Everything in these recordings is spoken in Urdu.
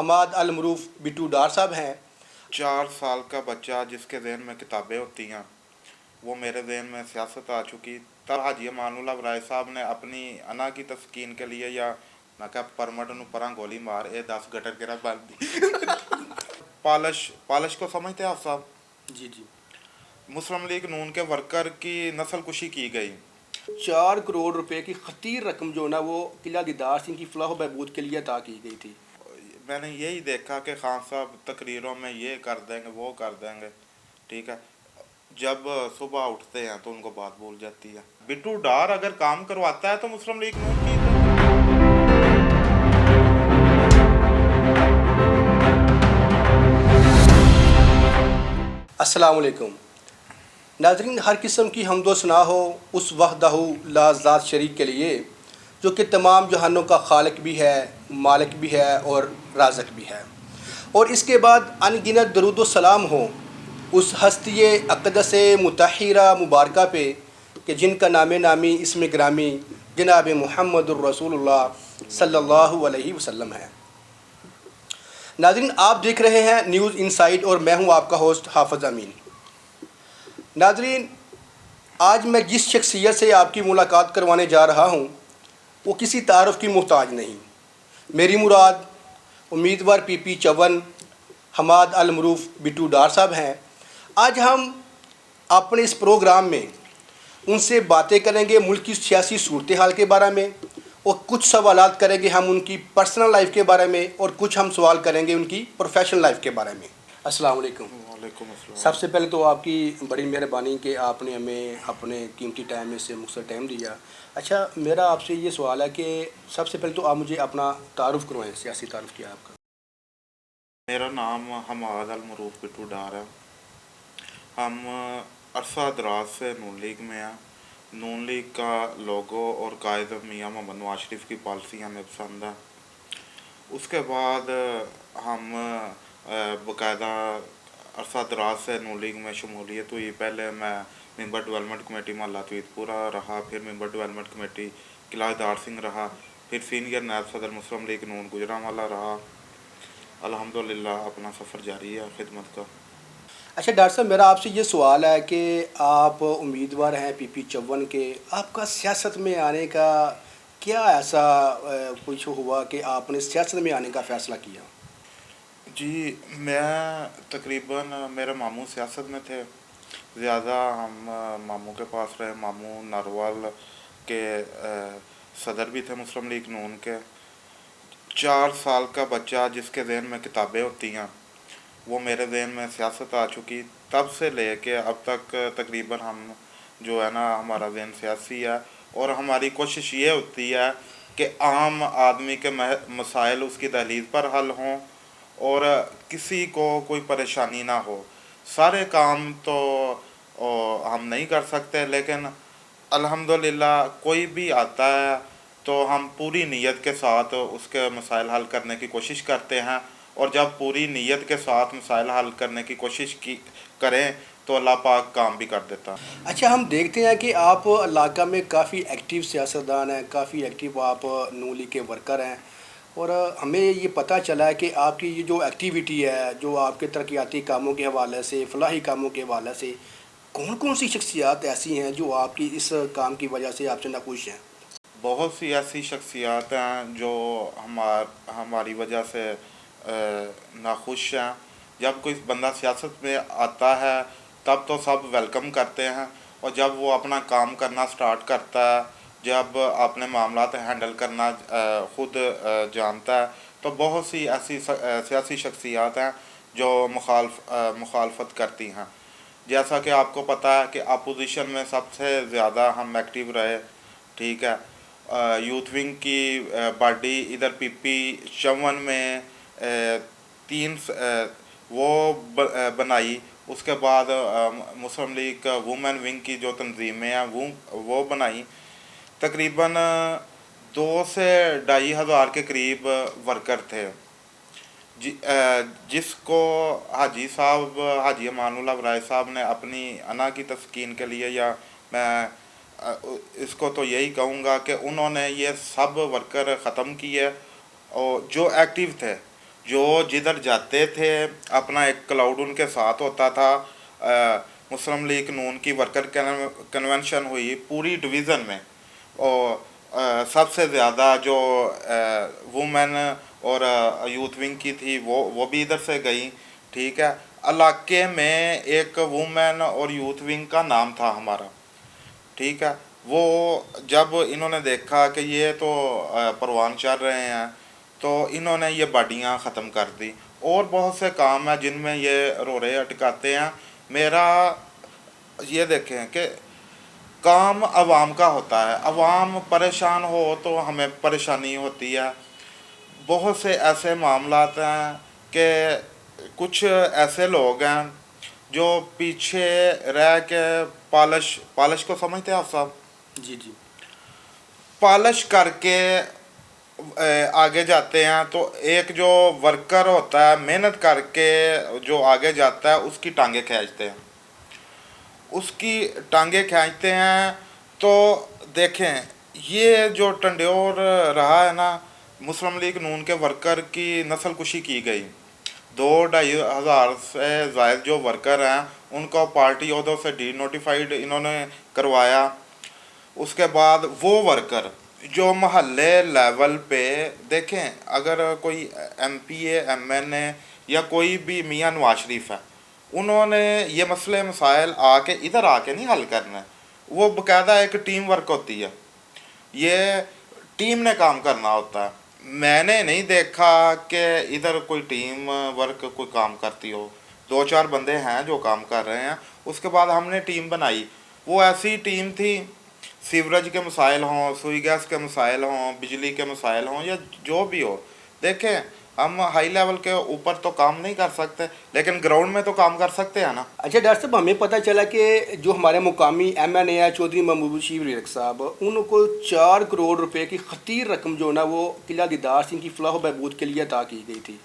حماد المعروف بٹو ڈار صاحب ہیں۔ 4 سال کا بچہ جس کے ذہن میں کتابیں ہوتی ہیں، وہ میرے ذہن میں سیاست آ چکی۔ تب حاجی امان اللہ برائے صاحب نے اپنی انا کی تسکین کے لیے یا میں کہا پرمٹ نو پران گولی مار اے 10 گٹر کے رہ بند دی پالش کو سمجھتے ہیں آپ صاحب؟ جی جی۔ مسلم لیگ نون کے ورکر کی نسل کشی کی گئی۔ 4 کروڑ روپے کی خطیر رقم جو نا وہ قلعہ دیدار سنگھ کی فلاح و بہبود کے لیے عطا کی گئی تھی۔ میں نے یہی دیکھا کہ خان صاحب تقریروں میں یہ کر دیں گے وہ کر دیں گے، ٹھیک ہے، جب صبح اٹھتے ہیں تو ان کو بات بھول جاتی ہے۔ بٹو ڈار اگر کام کرواتا ہے تو مسلم لیگ نون کی السلام علیکم ناظرین، ہر قسم کی حمد و ثنا ہو اس وحدہ لا ذات شریک کے لیے جو کہ تمام جہانوں کا خالق بھی ہے، مالک بھی ہے اور رازق بھی ہے، اور اس کے بعد ان گنت درود و سلام ہو اس ہستی اقدس مطہرہ مبارکہ پہ کہ جن کا نام نامی اسم گرامی جناب محمد الرسول اللہ صلی اللہ علیہ وسلم ہے۔ ناظرین، آپ دیکھ رہے ہیں نیوز انسائٹ اور میں ہوں آپ کا ہوسٹ حافظ امین۔ ناظرین، آج میں جس شخصیت سے آپ کی ملاقات کروانے جا رہا ہوں وہ کسی تعارف کی محتاج نہیں۔ میری مراد امیدوار پی پی 54 حماد المعروف بٹو ڈار صاحب ہیں۔ آج ہم اپنے اس پروگرام میں ان سے باتیں کریں گے ملک کی سیاسی صورتحال کے بارے میں، اور کچھ سوالات کریں گے ہم ان کی پرسنل لائف کے بارے میں، اور کچھ ہم سوال کریں گے ان کی پروفیشنل لائف کے بارے میں۔ السلام علیکم۔ وعلیکم السلام۔ سب سے پہلے تو آپ کی بڑی مہربانی کہ آپ نے ہمیں اپنے قیمتی ٹائم میں سے مختصر ٹائم دیا۔ اچھا، میرا آپ سے یہ سوال ہے کہ سب سے پہلے تو آپ مجھے اپنا تعارف کروائیں، سیاسی تعارف کیا ہے آپ کا؟ میرا نام حماد المعروف بٹو ڈار ہے۔ ہم عرصہ دراز سے نون لیگ میں ہیں۔ نون لیگ کا لوگو اور قائد میاں محمد نواز شریف کی پالیسی ہمیں پسند ہے۔ اس کے بعد ہم باقاعدہ عرصہ دراز سے نون لیگ میں شمولیت ہوئی۔ پہلے میں ممبر ڈیولپمنٹ کمیٹی محلہ توحید پورہ رہا، پھر ممبر ڈیولپمنٹ کمیٹی قلعہ دیدار سنگھ رہا، پھر سینئر نائب صدر مسلم لیگ نون گوجرانوالہ رہا۔ الحمدللہ اپنا سفر جاری ہے خدمت کا۔ اچھا ڈاکٹر صاحب، میرا آپ سے یہ سوال ہے کہ آپ امیدوار ہیں پی پی 54 کے، آپ کا سیاست میں آنے کا کیا ایسا کچھ ہوا کہ آپ نے سیاست میں آنے کا فیصلہ کیا؟ جی، میں تقریباً میرے ماموں سیاست میں تھے، زیادہ ہم ماموں کے پاس رہے۔ ماموں ناروال کے صدر بھی تھے مسلم لیگ نون کے۔ 4 سال کا بچہ جس کے ذہن میں کتابیں ہوتی ہیں، وہ میرے ذہن میں سیاست آ چکی۔ تب سے لے کے اب تک تقریباً ہم جو ہے نا ہمارا ذہن سیاسی ہے، اور ہماری کوشش یہ ہوتی ہے کہ عام آدمی کے مسائل اس کی دہلیز پر حل ہوں اور کسی کو کوئی پریشانی نہ ہو۔ سارے کام تو ہم نہیں کر سکتے، لیکن الحمدللہ کوئی بھی آتا ہے تو ہم پوری نیت کے ساتھ اس کے مسائل حل کرنے کی کوشش کرتے ہیں، اور جب پوری نیت کے ساتھ مسائل حل کرنے کی کوشش کریں تو اللہ پاک کام بھی کر دیتا ہے۔ اچھا، ہم دیکھتے ہیں کہ آپ علاقہ میں کافی ایکٹیو سیاستدان ہیں، کافی ایکٹیو آپ نون لیگ کے ورکر ہیں، اور ہمیں یہ پتہ چلا ہے کہ آپ کی یہ جو ایکٹیویٹی ہے، جو آپ کے ترقیاتی کاموں کے حوالے سے، فلاحی کاموں کے حوالے سے، کون کون سی شخصیات ایسی ہیں جو آپ کی اس کام کی وجہ سے آپ سے ناخوش ہیں؟ بہت سی ایسی شخصیات ہیں جو ہماری وجہ سے ناخوش ہیں۔ جب کوئی بندہ سیاست میں آتا ہے تب تو سب ویلکم کرتے ہیں، اور جب وہ اپنا کام کرنا سٹارٹ کرتا ہے، جب اپنے معاملات ہینڈل کرنا خود جانتا ہے، تو بہت سی ایسی سیاسی شخصیات ہیں جو مخالفت کرتی ہیں۔ جیسا کہ آپ کو پتہ ہے کہ اپوزیشن میں سب سے زیادہ ہم ایکٹیو رہے، ٹھیک ہے۔ یوتھ ونگ کی باڈی ادھر پی پی 54 میں 3 وہ بنائی۔ اس کے بعد مسلم لیگ وومن ونگ کی جو تنظیمیں ہیں وہ بنائی۔ تقریباً 2 سے 2.5 ہزار کے قریب ورکر تھے، جس کو حاجی امان اللہ برائے صاحب نے اپنی انا کی تسکین کے لیے، یا میں اس کو تو یہی کہوں گا کہ انہوں نے یہ سب ورکر ختم کیے، اور جو ایکٹیو تھے جو جدھر جاتے تھے اپنا ایک کلاؤڈ ان کے ساتھ ہوتا تھا. مسلم لیگ نون کی ورکر کنونشن ہوئی پوری ڈویژن میں, اور سب سے زیادہ جو وومن اور یوتھ ونگ کی تھی وہ بھی ادھر سے گئی. ٹھیک ہے, علاقے میں ایک وومن اور یوتھ ونگ کا نام تھا ہمارا. ٹھیک ہے, وہ جب انہوں نے دیکھا کہ یہ تو پروان چل رہے ہیں تو انہوں نے یہ باڈیاں ختم کر دی. اور بہت سے کام ہیں جن میں یہ رورے اٹکاتے ہیں. میرا یہ دیکھیں کہ کام عوام کا ہوتا ہے, عوام پریشان ہو تو ہمیں پریشانی ہوتی ہے. بہت سے ایسے معاملات ہیں کہ کچھ ایسے لوگ ہیں جو پیچھے رہ کے پالش کو سمجھتے ہیں آپ صاحب, جی جی, پالش کر کے آگے جاتے ہیں. تو ایک جو ورکر ہوتا ہے محنت کر کے جو آگے جاتا ہے اس کی ٹانگیں کھینچتے ہیں, اس کی ٹانگیں کھینچتے ہیں. تو دیکھیں یہ جو ٹنڈیور رہا ہے نا, مسلم لیگ نون کے ورکر کی نسل کشی کی گئی. 2-2.5 ہزار سے زائد جو ورکر ہیں ان کو پارٹی عہدوں سے ڈی نوٹیفائڈ انہوں نے کروایا. اس کے بعد وہ ورکر جو محلے لیول پہ دیکھیں, اگر کوئی M P A M N A یا کوئی بھی میاں نواز شریف ہے, انہوں نے یہ مسئلے مسائل ادھر آ کے نہیں حل کرنا. وہ باقاعدہ ایک ٹیم ورک ہوتی ہے, یہ ٹیم نے کام کرنا ہوتا ہے. میں نے نہیں دیکھا کہ ادھر کوئی ٹیم ورک کوئی کام کرتی ہو. 2-4 بندے ہیں جو کام کر رہے ہیں. اس کے بعد ہم نے ٹیم بنائی, وہ ایسی ٹیم تھی, سیوریج کے مسائل ہوں, سوئی گیس کے مسائل ہوں, بجلی کے مسائل ہوں یا جو بھی ہو. دیکھیں ہم ہائی لیول کے اوپر تو کام نہیں کر سکتے لیکن گراؤنڈ میں تو کام کر سکتے ہیں نا. اچھا ڈاکٹر صاحب, ہمیں پتہ چلا کہ جو ہمارے مقامی ایم این اے ہے چودھری محمود بشیر ریرک صاحب, ان کو 4 کروڑ روپے کی خطیر رقم جو نا وہ قلعہ دیدار سنگھ کی فلاح و بہبود کے لیے عطا کی گئی تھی,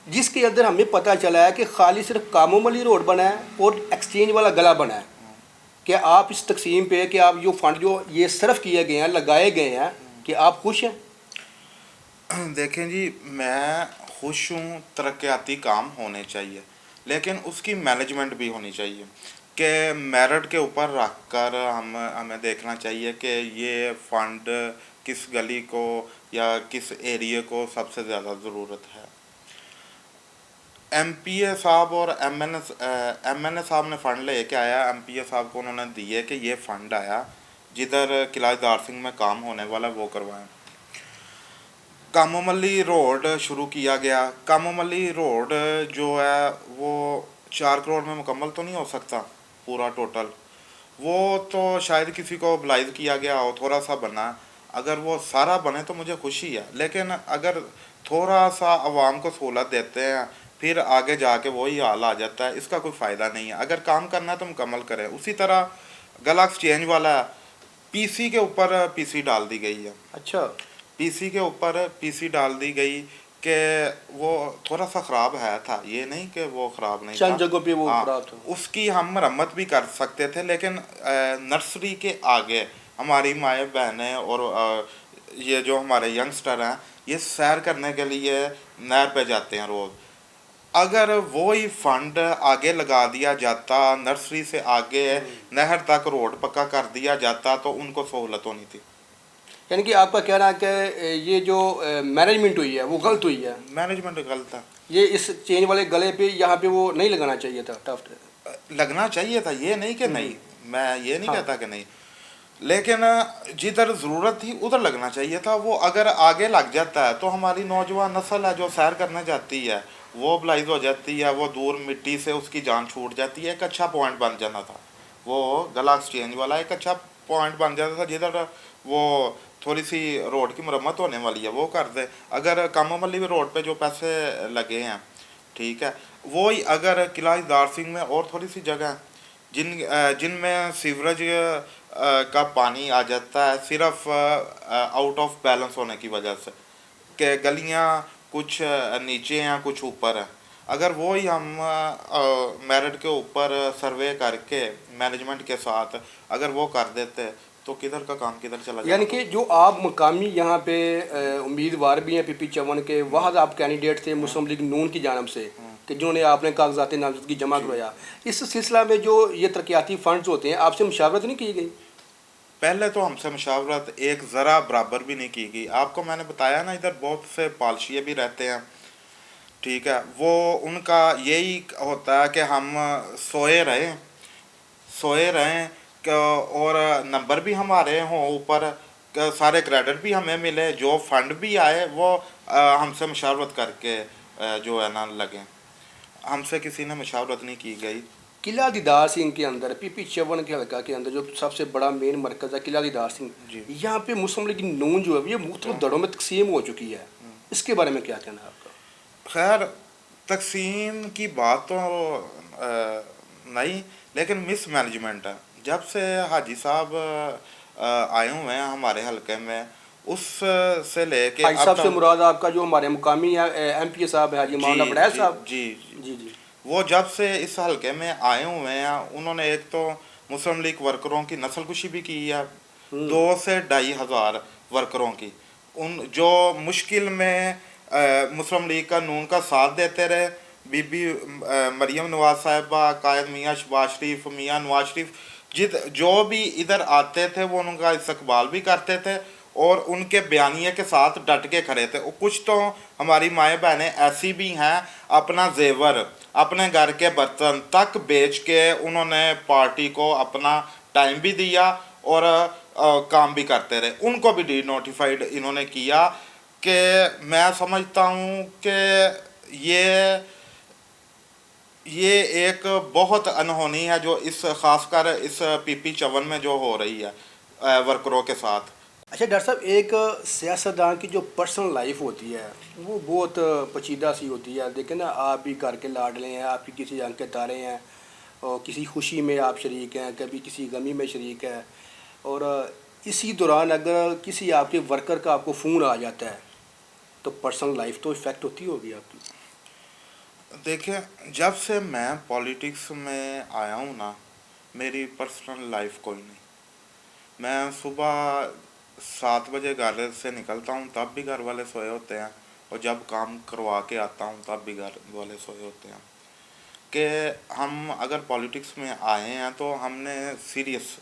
جس کے اندر ہمیں پتہ چلا ہے کہ خالی صرف کامو ملی روڈ بنا ہے اور ایکسچینج والا گلا بنا ہے. کہ آپ اس تقسیم پہ کہ آپ جو فنڈ جو یہ صرف کیے گئے ہیں, لگائے گئے ہیں, کہ آپ خوش ہیں؟ دیکھیں جی, میں خوش ہوں, ترقیاتی کام ہونے چاہیے لیکن اس کی مینجمنٹ بھی ہونی چاہیے کہ میرٹ کے اوپر رکھ کر ہمیں دیکھنا چاہیے کہ یہ فنڈ کس گلی کو یا کس ایریے کو سب سے زیادہ ضرورت ہے. ایم پی اے صاحب اور ایم این اے صاحب نے فنڈ لے کے آیا. ایم پی اے صاحب کو انہوں نے دیے کہ یہ فنڈ آیا جدھر قلعہ دار سنگھ میں کام ہونے والا وہ کروائیں. کامو ملی روڈ شروع کیا گیا. کامو ملی روڈ جو ہے وہ 4 کروڑ میں مکمل تو نہیں ہو سکتا پورا ٹوٹل, وہ تو شاید کسی کو بلائز کیا گیا ہو, تھوڑا سا بنا. اگر وہ سارا بنے تو مجھے خوشی ہے, لیکن اگر تھوڑا سا عوام کو سہولت دیتے ہیں پھر آگے جا کے وہی حال آ جاتا ہے, اس کا کوئی فائدہ نہیں ہے. اگر کام کرنا ہے تو مکمل کریں. اسی طرح گلا ایکسچینج والا پی سی کے اوپر پی سی ڈال دی گئی ہے. اچھا, پی سی کے اوپر پی سی ڈال دی گئی کہ وہ تھوڑا سا خراب ہے تھا, یہ نہیں کہ وہ خراب نہیں تھا, چند جگہوں پہ وہ خراب تھا. اس کی ہم مرمت بھی کر سکتے تھے لیکن نرسری کے آگے ہماری مائیں بہنیں اور یہ جو ہمارے ینگسٹر ہیں یہ سیر کرنے کے لیے نہر پہ جاتے ہیں روز. اگر وہی فنڈ آگے لگا دیا جاتا, نرسری سے آگے نہر تک روڈ پکا کر دیا جاتا تو ان کو سہولت ہونی تھی. یعنی کہ آپ کا کہنا ہے کہ یہ جو مینجمنٹ ہوئی ہے وہ غلط ہوئی ہے. مینجمنٹ غلط ہے. یہ اس چینج والے گلے پہ یہاں پہ وہ نہیں لگانا چاہیے تھا. لگنا چاہیے تھا, یہ نہیں کہ نہیں, میں یہ نہیں کہتا کہ نہیں, لیکن جدھر ضرورت تھی ادھر لگنا چاہیے تھا. وہ اگر آگے لگ جاتا ہے تو ہماری نوجوان نسل ہے جو سیر کرنے جاتی ہے وہ بلائز ہو جاتی ہے, وہ دور مٹی سے اس کی جان چھوٹ جاتی ہے. ایک اچھا پوائنٹ بن جانا تھا وہ گلا ایکسچینج والا, ایک اچھا پوائنٹ بن جاتا تھا جدھر وہ تھوڑی سی روڈ کی مرمت ہونے والی ہے وہ کر دے. اگر کامو ملی روڈ پہ جو پیسے لگے ہیں ٹھیک ہے, وہی اگر قلعہ دار سنگھ میں اور تھوڑی سی جگہ جن میں سیوریج کا پانی آ جاتا ہے صرف آؤٹ آف بیلنس ہونے کی وجہ سے, کہ گلیاں کچھ نیچے ہیں کچھ اوپر ہیں, اگر وہی ہم میرٹ کے اوپر سروے کر کے مینجمنٹ کے ساتھ اگر وہ کر دیتے تو کدھر کا کام کدھر چلا جائے. یعنی کہ جو آپ مقامی یہاں پہ امیدوار بھی ہیں PP چون کے، وہاں آپ کینڈیڈیٹ تھے مسلم لیگ نون کی جانب سے کہ جنہوں نے آپ نے کاغذات نامزدگی جمع کروایا، اس سلسلہ میں جو یہ ترقیاتی فنڈز ہوتے ہیں آپ سے مشاورت نہیں کی گئی؟ پہلے تو ہم سے مشاورت ایک ذرا برابر بھی نہیں کی گئی. آپ کو میں نے بتایا نا ادھر بہت سے پالشیے بھی رہتے ہیں، ٹھیک ہے، وہ ان کا یہی ہوتا ہے کہ ہم سوئے رہیں اور نمبر بھی ہمارے ہوں اوپر، سارے کریڈٹ بھی ہمیں ملے، جو فنڈ بھی آئے وہ ہم سے مشاورت کر کے جو ہے نا لگیں. ہم سے کسی نے مشاورت نہیں کی گئی. قلعہ دیدار سنگھ کے اندر PP چون کے حلقہ کے اندر جو سب سے بڑا مین مرکز ہے قلعہ دیدار سنگھ، جی یہاں پہ مسلم لیگ نون جو ہے یہ مختلف دڑوں میں تقسیم ہو چکی ہے، اس کے بارے میں کیا کہنا ہے آپ کا؟ خیر تقسیم کی بات تو نہیں، لیکن مس مینجمنٹ ہے. جب سے حاجی صاحب آئے ہوئے ہیں ہمارے حلقے میں، اس سے لے کے حاجی اب صاحب سے تک، مراد آپ کا جو ہمارے مقامی MP صاحب ہیں حاجی مولانا بڑیل صاحب؟ جی جی جی. وہ جب سے اس حلقے میں آئے ہوئے ہیں انہوں نے ایک تو مسلم لیگ ورکروں کی نسل کشی بھی کی ہے، 2 سے 2.5 ہزار ورکروں کی، ان جو مشکل میں مسلم لیگ کا نون کا ساتھ دیتے رہے. بی بی مریم نواز صاحبہ، قائد میاں شہباز شریف، میاں نواز شریف جو بھی ادھر آتے تھے وہ ان کا استقبال بھی کرتے تھے اور ان کے بیانیے کے ساتھ ڈٹ کے کھڑے تھے. کچھ تو ہماری مائیں بہنیں ایسی بھی ہیں اپنا زیور، اپنے گھر کے برتن تک بیچ کے انہوں نے پارٹی کو اپنا ٹائم بھی دیا اور کام بھی کرتے رہے. ان کو بھی ڈی نوٹیفائڈ انہوں نے کیا کہ میں سمجھتا ہوں کہ یہ ایک بہت انہونی ہے جو اس خاص کر اس PP چون میں جو ہو رہی ہے ورکروں کے ساتھ. اچھا ڈاکٹر صاحب، ایک سیاستدان کی جو پرسنل لائف ہوتی ہے وہ بہت پیچیدہ سی ہوتی ہے. دیکھیں نا، آپ بھی گھر کے لاڈلے ہیں، آپ کی کسی جنگ کے تارے ہیں، اور کسی خوشی میں آپ شریک ہیں، کبھی کسی غمی میں شریک ہیں، اور اسی دوران اگر کسی آپ کے ورکر کا آپ کو فون آ جاتا ہے تو پرسنل لائف تو افیکٹ ہوتی ہوگی آپ کی. دیکھیں، جب سے میں پولیٹکس میں آیا ہوں نا، میری پرسنل لائف کوئی نہیں. میں صبح 7 بجے گھر سے نکلتا ہوں تب بھی گھر والے سوئے ہوتے ہیں، اور جب کام کروا کے آتا ہوں تب بھی گھر والے سوئے ہوتے ہیں. کہ ہم اگر پولیٹکس میں آئے ہیں تو ہم نے سیریس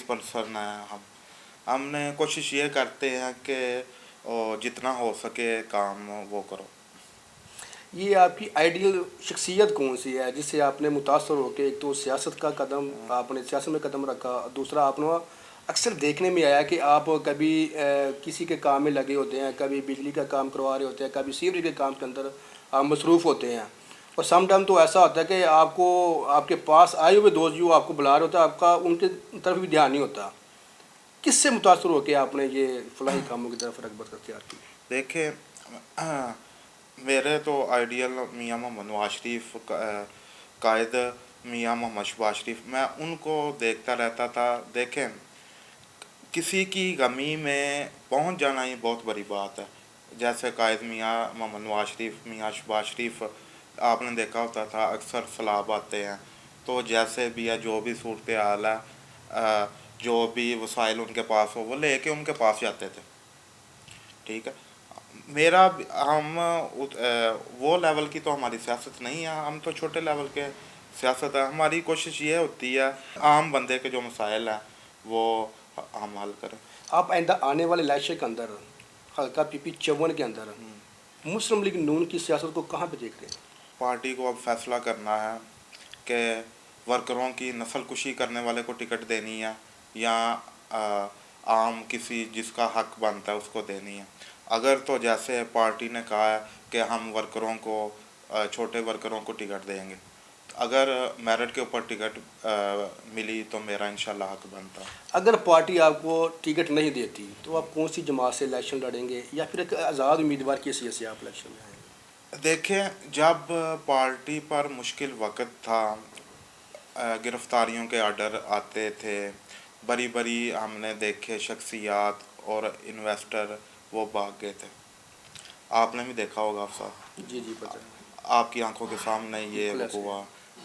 پرسن ہے. ہم نے کوشش یہ کرتے ہیں کہ جتنا ہو سکے کام وہ کرو. یہ آپ کی آئیڈیل شخصیت کون سی ہے جس سے آپ نے متاثر ہو کے، ایک تو سیاست کا قدم آپ نے سیاست میں قدم رکھا، دوسرا آپ نے اکثر دیکھنے میں آیا کہ آپ کبھی کسی کے کام میں لگے ہوتے ہیں، کبھی بجلی کا کام کروا رہے ہوتے ہیں، کبھی سیوریج کے کام کے اندر آپ مصروف ہوتے ہیں، اور سم ٹائم تو ایسا ہوتا ہے کہ آپ کو آپ کے پاس آئے ہوئے دوست جو آپ کو بلا رہے ہوتا ہے، آپ کا ان کے طرف بھی دھیان نہیں ہوتا. کس سے متاثر ہو کے آپ نے یہ فلاحی کاموں کی طرف رغبت اختیار کی؟ دیکھیں، میرے تو آئیڈیل میاں محمد نواز شریف، قائد میاں محمد شہباز شریف، میں ان کو دیکھتا رہتا تھا. دیکھیں، کسی کی غمی میں پہنچ جانا ہی بہت بڑی بات ہے. جیسے قائد میاں محمد نواز شریف، میاں شہباز شریف، آپ نے دیکھا ہوتا تھا اکثر سیلاب آتے ہیں تو جیسے بھی ہے جو بھی صورتحال ہے، جو بھی وسائل ان کے پاس ہو وہ لے کے ان کے پاس جاتے تھے. ٹھیک ہے، ہم وہ لیول کی تو ہماری سیاست نہیں ہے، ہم تو چھوٹے لیول کے سیاست ہے. ہماری کوشش یہ ہوتی ہے عام بندے کے جو مسائل ہیں وہ ہم حل کریں. آپ آئندہ آنے والے الیکشن کے اندر حلقہ PP چون کے اندر مسلم لیگ نون کی سیاست کو کہاں پہ دیکھ رہے ہیں؟ پارٹی کو اب فیصلہ کرنا ہے کہ ورکروں کی نسل کشی کرنے والے کو ٹکٹ دینی ہے یا عام کسی جس کا حق بنتا ہے اس کو دینی ہے. اگر تو جیسے پارٹی نے کہا ہے کہ ہم ورکروں کو، چھوٹے ورکروں کو ٹکٹ دیں گے، اگر میرٹ کے اوپر ٹکٹ ملی تو میرا انشاءاللہ حق بنتا. اگر پارٹی آپ کو ٹکٹ نہیں دیتی تو آپ کون سی جماعت سے الیکشن لڑیں گے، یا پھر ایک آزاد امیدوار کی حیثیت سے آپ الیکشن میں آئیں گے؟ دیکھیں، جب پارٹی پر مشکل وقت تھا، گرفتاریوں کے آرڈر آتے تھے، بڑی بڑی ہم نے دیکھے شخصیات اور انویسٹر وہ بھاگ گئے تھے. آپ نے بھی دیکھا ہوگا صاحب، جی جی، پتہ ہے. آپ کی آنکھوں کے سامنے یہ بالکل ایسے ہوا.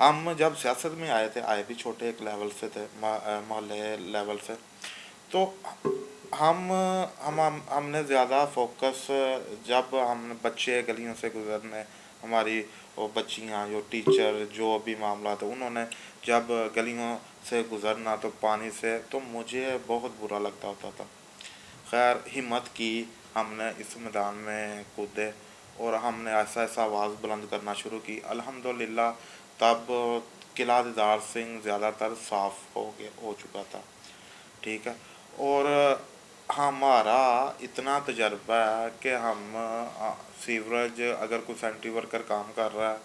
ہم جب سیاست میں آئے تھے، آئے بھی چھوٹے ایک لیول سے تھے، محلے لیول سے، تو ہم نے زیادہ فوکس، جب ہم بچے گلیوں سے گزرنے، ہماری وہ بچیاں جو ٹیچر جو بھی معاملات انہوں نے جب گلیوں سے گزرنا تو پانی سے، تو مجھے بہت برا لگتا ہوتا تھا. خیر ہمت کی، ہم نے اس میدان میں کودے اور ہم نے ایسا ایسا آواز بلند کرنا شروع کی. الحمدللہ تب قلعہ دیدار سنگھ زیادہ تر صاف ہو چکا تھا. ٹھیک ہے. اور ہمارا اتنا تجربہ ہے کہ ہم سیوریج اگر کوئی سینٹری ورکر کام کر رہا ہے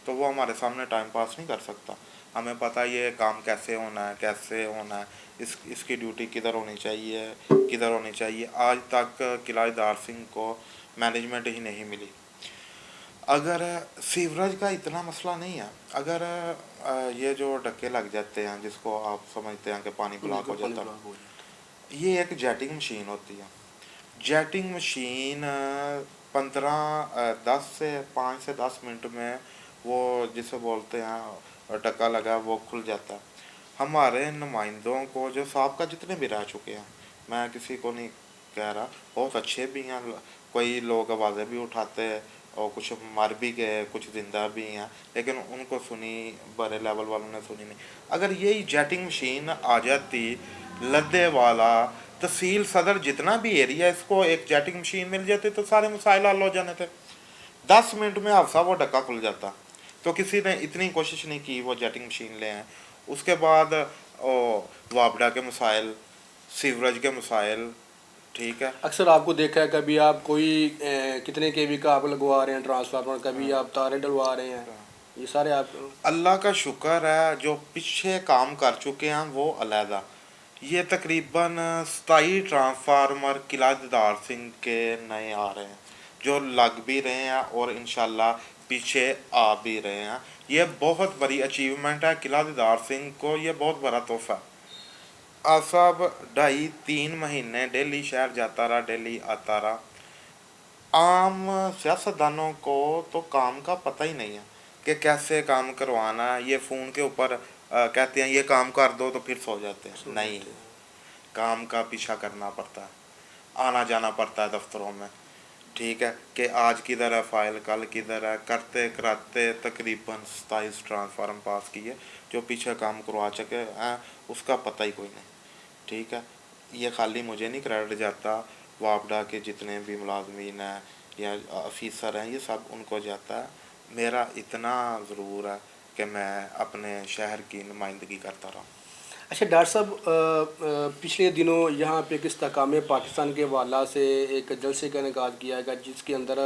تو وہ ہمارے سامنے ٹائم پاس نہیں کر سکتا. ہمیں پتہ یہ کام کیسے ہونا ہے، کیسے ہونا ہے، اس کی ڈیوٹی کدھر ہونی چاہیے، کدھر ہونی چاہیے. آج تک قلعہ دیدار سنگھ کو مینجمنٹ ہی نہیں ملی. اگر سیوریج کا اتنا مسئلہ نہیں ہے، اگر یہ جو ڈکے لگ جاتے ہیں جس کو آپ سمجھتے ہیں کہ پانی بلاک ہو جاتا ہے، یہ ایک جیٹنگ مشین ہوتی ہے. جیٹنگ مشین 5 سے 10 منٹ میں وہ جسے بولتے ہیں ڈکا لگا وہ کھل جاتا ہے. ہمارے نمائندوں کو جو سابقہ جتنے بھی رہ چکے ہیں، میں کسی کو نہیں کہہ رہا، بہت اچھے بھی ہیں، کوئی لوگ آوازیں بھی اٹھاتے ہیں اور کچھ مر بھی گئے، کچھ زندہ بھی ہیں، لیکن ان کو سنی، بڑے لیول والوں نے سنی نہیں. اگر یہی جیٹنگ مشین آ جاتی لدے والا، تحصیل صدر جتنا بھی ایریا اس کو ایک جیٹنگ مشین مل جاتی تو سارے مسائل حل ہو جانے تھے. 10 منٹ میں حادثہ وہ ڈکا کھل جاتا. تو کسی نے اتنی کوشش نہیں کی وہ جیٹنگ مشین لے آئیں. اس کے بعد وابڈا کے مسائل، سیوریج کے مسائل. ٹھیک ہے. اکثر آپ کو دیکھا ہے کبھی آپ کوئی کتنے کے وی کا آپ لگوا رہے ہیں ٹرانسفارمر، کبھی آپ تاریں ڈلوا رہے ہیں، یہ سارے آپ. اللہ کا شکر ہے جو پیچھے کام کر چکے ہیں وہ علیحدہ. یہ تقریباً 27 ٹرانسفارمر قلعہ دیدار سنگھ کے نئے آ رہے ہیں جو لگ بھی رہے ہیں اور انشاءاللہ پیچھے آ بھی رہے ہیں. یہ بہت بڑی اچیومنٹ ہے قلعہ دیدار سنگھ کو، یہ بہت بڑا تحفہ ہے. صاحب 2.5-3 مہینے ڈیلی شہر جاتا رہا، ڈیلی آتا رہا. عام سیاستدانوں کو تو کام کا پتہ ہی نہیں ہے کہ کیسے کام کروانا ہے. یہ فون کے اوپر کہتے ہیں یہ کام کر دو تو پھر سو جاتے ہیں. نہیں، کام کا پیچھا کرنا پڑتا ہے، آنا جانا پڑتا ہے دفتروں میں. ٹھیک ہے کہ آج کدھر ہے فائل، کل کدھر ہے. کرتے کراتے تقریباً 27 ٹرانسفارم پاس کیے. جو پیچھے کام کروا چکے ہیں اس کا پتہ ہی کوئی نہیں. ٹھیک ہے. یہ خالی مجھے نہیں کریڈٹ جاتا، وابڈا کے جتنے بھی ملازمین ہیں یا افیسر ہیں یہ سب ان کو جاتا ہے. میرا اتنا ضرور ہے کہ میں اپنے شہر کی نمائندگی کرتا رہا. اچھا ڈاکٹر صاحب، پچھلے دنوں یہاں پہ کس استحکام پاکستان کے حوالہ سے ایک جلسے کا انعقاد کیا گیا جس کے اندر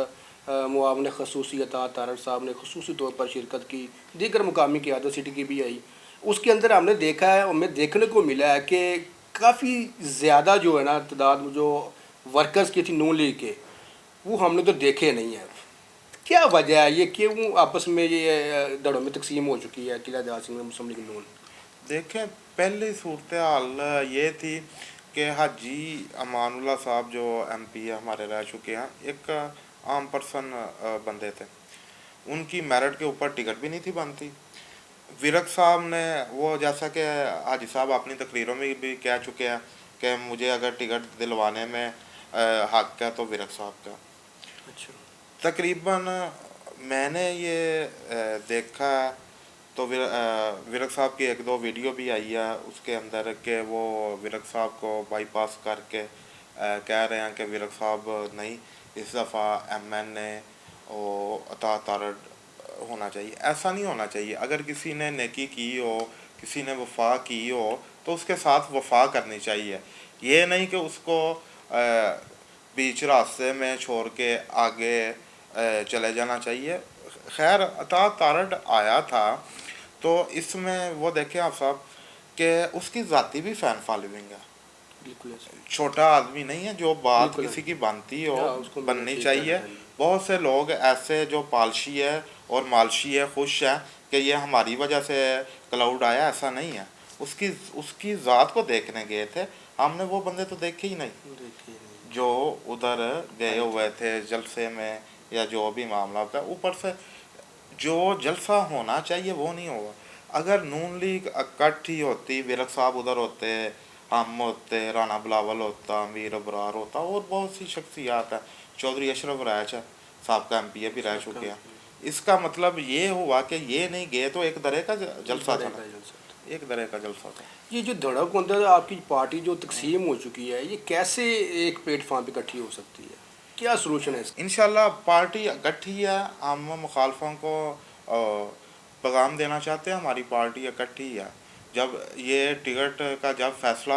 معاون خصوصی عطا تارڑ صاحب نے خصوصی طور پر شرکت کی، دیگر مقامی قیادت سٹی کی بھی آئی. اس کے اندر ہم نے دیکھا ہے اور ہمیں دیکھنے کو ملا ہے کہ کافی زیادہ جو ہے نا تعداد جو ورکرز کی تھی نون لیگ کے، وہ ہم نے تو دیکھے نہیں ہیں. کیا وجہ ہے یہ، کیوں آپس میں یہ دڑوں میں تقسیم ہو چکی ہے قلعہ دیدار سنگھ میں مسلم لیگ نون؟ دیکھیں پہلی صورتحال یہ تھی کہ حاجی امان اللہ صاحب جو ایم پی ہمارے رہ چکے ہیں، ایک عام پرسن بندے تھے. ان کی میرٹ کے اوپر ٹکٹ بھی نہیں تھی بنتی. ورک صاحب نے وہ جیسا کہ حاجی صاحب اپنی تقریروں میں بھی کہہ چکے ہیں کہ مجھے اگر ٹکٹ دلوانے میں حق ہے تو ورک صاحب کا. اچھا. تقریباً میں نے یہ دیکھا تو ورک صاحب کی 1-2 ویڈیو بھی آئی ہے اس کے اندر کہ وہ ورک صاحب کو بائی پاس کر کے کہہ رہے ہیں کہ ورک صاحب نہیں، اس دفعہ ایم این اے اور عطا تارڑ ہونا چاہیے. ایسا نہیں ہونا چاہیے. اگر کسی نے نیکی کی ہو، کسی نے وفا کی ہو تو اس کے ساتھ وفا کرنی چاہیے. یہ نہیں کہ اس کو بیچ راستے میں چھوڑ کے آگے چلے جانا چاہیے. خیر عطا تارڑ آیا تھا تو اس میں وہ دیکھیں آپ صاحب کہ اس کی ذاتی بھی فین فالوئنگ ہے. چھوٹا آدمی نہیں ہے. جو بات کسی کی بنتی ہو بننی چاہیے. بہت سے لوگ ایسے جو پالشی ہے اور مالشی ہے، خوش ہیں کہ یہ ہماری وجہ سے کلاؤڈ آیا. ایسا نہیں ہے. اس کی ذات کو دیکھنے گئے تھے. ہم نے وہ بندے تو دیکھے ہی نہیں جو ادھر گئے ہوئے تھے جلسے میں یا جو بھی معاملہ ہوتا ہے. اوپر سے جو جلسہ ہونا چاہیے وہ نہیں ہوگا. اگر نون لیگ اکٹھی ہوتی، ورق صاحب ادھر ہوتے، ہم ہوتے، رانا بلاول ہوتا، امیر ابرار ہوتا، اور بہت سی شخصیات ہیں، چودھری اشرف رائچ ہے، سابقہ ایم پی اے بھی رہ چکے ہیں. اس کا مطلب یہ ہوا کہ یہ نہیں گئے تو ایک طرح کا جلسہ تھا نا، ایک طرح کا جلسہ تھا. یہ جو دھڑک اندر آپ کی پارٹی جو تقسیم ہو چکی ہے، یہ کیسے ایک پلیٹ فارم پہ اکٹھی ہو سکتی ہے؟ کیا سلوشن ہے اس کا؟ انشاءاللہ پارٹی اکٹھی ہے. ہم مخالفوں کو پیغام دینا چاہتے ہیں ہماری پارٹی اکٹھی ہے. جب یہ ٹکٹ کا جب فیصلہ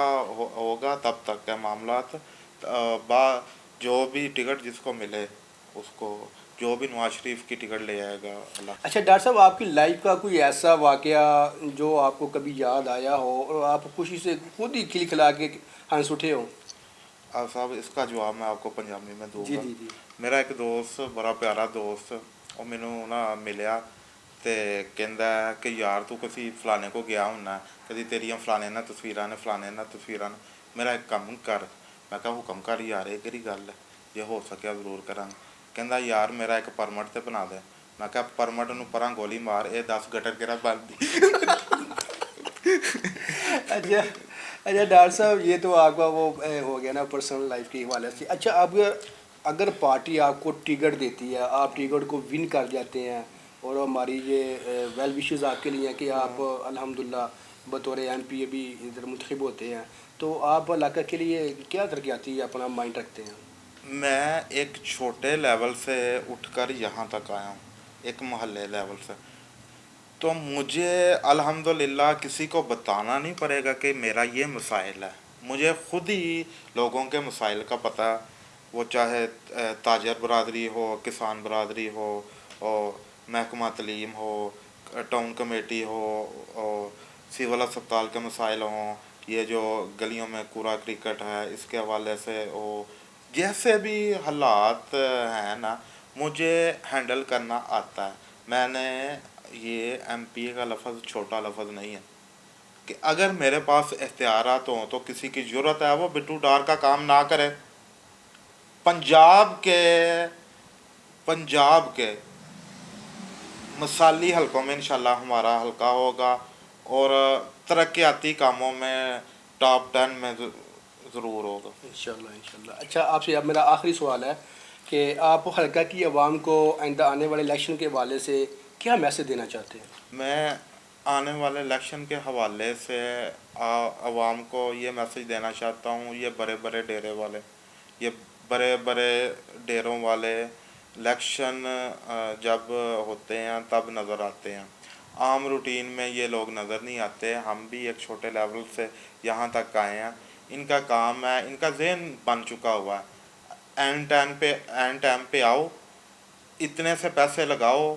ہوگا تب تک کے معاملات جو بھی ٹکٹ جس کو ملے اس کو، جو بھی نواز شریف کی ٹکٹ لے آئے گا اللہ. اچھا ڈاکٹر صاحب، آپ کی لائف کا کوئی ایسا واقعہ جو آپ کو کبھی یاد آیا ہو اور آپ خوشی سے خود ہی کھلکھلا کے ہنس اٹھے ہوں؟ صاحب اس کا جواب میں آپ کو پنجابی میں دوں گا. جی. میرا ایک دوست، بڑا پیارا دوست، وہ مینوں نا ملیا تے کہندا ہے کہ یار تو کسی فلانے کو گیا ہونا، کدی تیریاں فلانے نہ تصویراں نے، فلانے نہ تصویراں نے، میرا ایک کم کر. میں کہا حکم کر یار، یہ کہڑی گل ہے، یہ ہو سکیا ضرور کراں. کہندا یار میرا ایک پرمٹ تے بنا دے. میں کہا پرمٹ نوں پراں گولی مار، یہ 10 گٹر کیڑا بنتی. اچھا ڈاکٹر صاحب، یہ تو آپ کا وہ ہو گیا نا پرسنل لائف کے حوالے سے. اچھا اب اگر پارٹی آپ کو ٹکٹ دیتی ہے، آپ ٹکٹ کو ون کر جاتے ہیں، اور ہماری یہ ویل وشز آپ کے لیے ہیں کہ آپ الحمدللہ بطور ایم پی اے بھی ادھر منتخب ہوتے ہیں، تو آپ علاقہ کے لیے کیا ترقیاتی اپنا مائنڈ رکھتے ہیں؟ میں ایک چھوٹے لیول سے اٹھ کر یہاں تک آیا ہوں، ایک محلے لیول سے. تو مجھے الحمدللہ کسی کو بتانا نہیں پڑے گا کہ میرا یہ مسائل ہے. مجھے خود ہی لوگوں کے مسائل کا پتہ، وہ چاہے تاجر برادری ہو، کسان برادری ہو، اور محکمہ تعلیم ہو، ٹاؤن کمیٹی ہو، سول اسپتال کے مسائل ہوں، یہ جو گلیوں میں کوڑا کرکٹ ہے اس کے حوالے سے ہو، جیسے بھی حالات ہیں نا مجھے ہینڈل کرنا آتا ہے. میں نے یہ ایم پی اے کا لفظ چھوٹا لفظ نہیں ہے کہ اگر میرے پاس اختیارات ہوں تو کسی کی ضرورت ہے وہ بٹو ڈار کا کام نہ کرے. پنجاب کے مثالی حلقوں میں انشاءاللہ ہمارا حلقہ ہوگا، اور ترقیاتی کاموں میں ٹاپ 10 میں ضرور ہوگا انشاءاللہ. اچھا آپ سے اب میرا آخری سوال ہے کہ آپ حلقہ کی عوام کو آئندہ آنے والے الیکشن کے حوالے سے کیا میسج دینا چاہتے ہیں؟ میں آنے والے الیکشن کے حوالے سے عوام کو یہ میسج دینا چاہتا ہوں، یہ بڑے بڑے ڈیرے والے، یہ بڑے بڑے ڈیروں والے الیکشن جب ہوتے ہیں تب نظر آتے ہیں، عام روٹین میں یہ لوگ نظر نہیں آتے. ہم بھی ایک چھوٹے لیول سے یہاں تک آئے ہیں. ان کا کام ہے، ان کا ذہن بن چکا ہوا ہے، اینڈ ٹائم پہ آؤ، اتنے سے پیسے لگاؤ،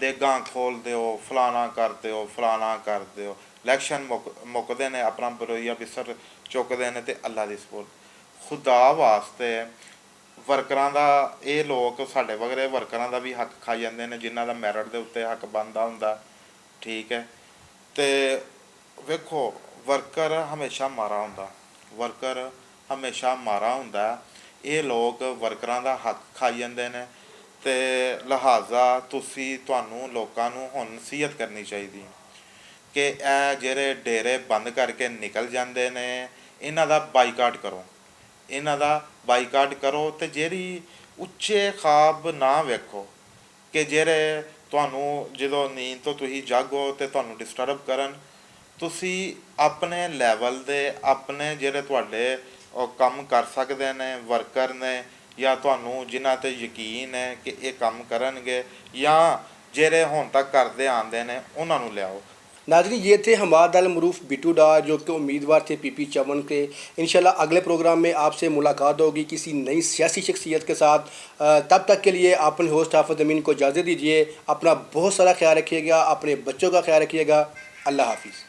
دیگاں کھول دیو، فلانا کر دیو، فلانا کر دیو. الیکشن مکدے نے اپنا برویا بسر چکتے ہیں تو اللہ دی سپورٹ. خدا واسطے ورکراں دا، یہ لوگ ساڈے وغیرہ ورکراں دا بھی حق کھائی جاندے نے جنہاں دا میرٹ دے اتنے حق بندا ہوندا. ٹھیک ہے، تے ویکھو ورکر ہمیشہ مارا ہوندا، ورکر ہمیشہ مارا ہوندا. یہ لوگ ورکراں دا حق کھائی جاندے نے، تے لہٰذا تانوں لوکاں نوں ہن نصیحت کرنی چاہیے کہ اے جڑے ڈیرے بند کر کے نکل جاندے نے انہاں دا بائیکاٹ کرو، انہاں دا بائیکاٹ کرو. تے جیڑی اچے خواب نہ ویکھو کہ جڑے تانوں جدوں نیند تو تسی جاگو تے تانوں ڈسٹرب کرن. تسی اپنے لیول دے اپنے جڑے تواڈے کم کر سکدے نے ورکر نے، یا تانوں جنہاں تے یقین ہے کہ یہ کام کرن گے، یا جڑے ہون تک کردے آندے نے انہاں نوں لیاؤ. ناظرین، یہ تھے ہمارا المعروف بٹو ڈار جو کہ امیدوار تھے پی 54 کے. انشاءاللہ اگلے پروگرام میں آپ سے ملاقات ہوگی کسی نئی سیاسی شخصیت کے ساتھ. تب تک کے لیے اپنے ہوسٹ حافظ امین کو اجازت دیجیے. اپنا بہت سارا خیال رکھیے گا، اپنے بچوں کا خیال رکھیے گا. اللہ حافظ.